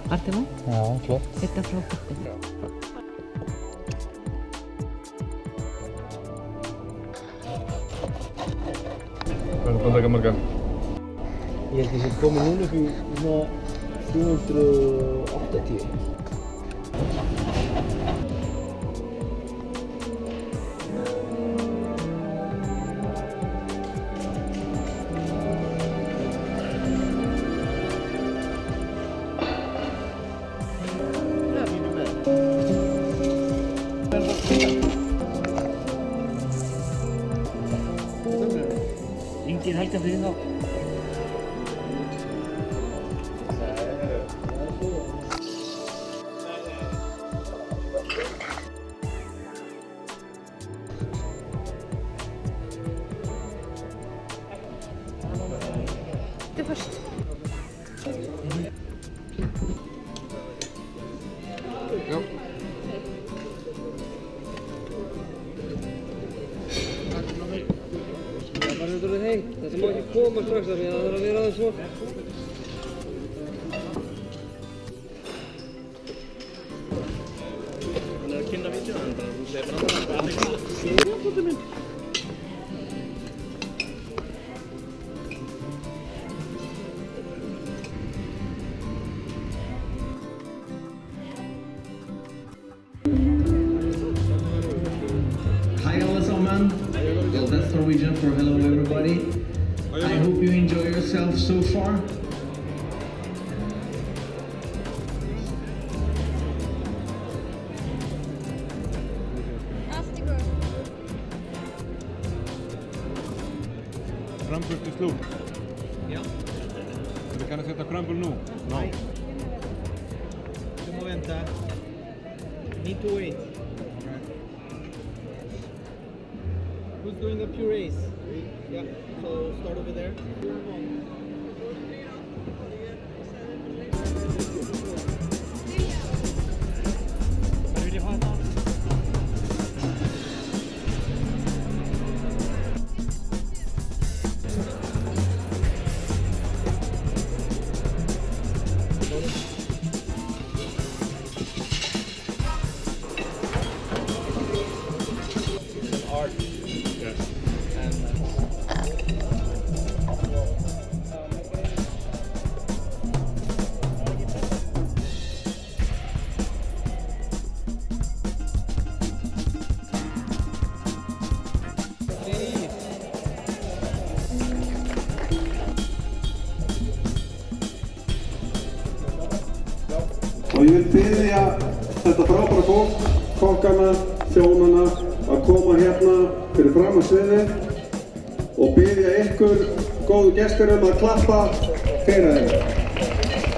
Artimo? Ja, klart. Hitta från potten. Hvað er það að taka marga? Ég held að það komi núna upp í svona 380. Ringir Helga fyrir þá. Det först. Já. Það var þetta heitt. Þetta má ekki koma strax af því að það þarf að vera aðeins svort. Hann er að kynna vídeóna, þannig að þú segir bara að það er minn. Hi allesammans! Well, that's Norwegian for hello everybody. I hope you enjoy yourself so far. Crumble till slut. Ja. Så vi kan sätta crumble nu? Nej. Du må vänta. Need to wait. Who's doing the purees? Yeah, so start over there. Vad vill du ha då? Art. Yes. Og ég vil biðja þetta frábæra fólk, kokkana, þjónana að koma hérna fyrir fram að sviðið og biðja ykkur góðu gestur að klappa fyrir þeim.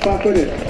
Takk fyrir.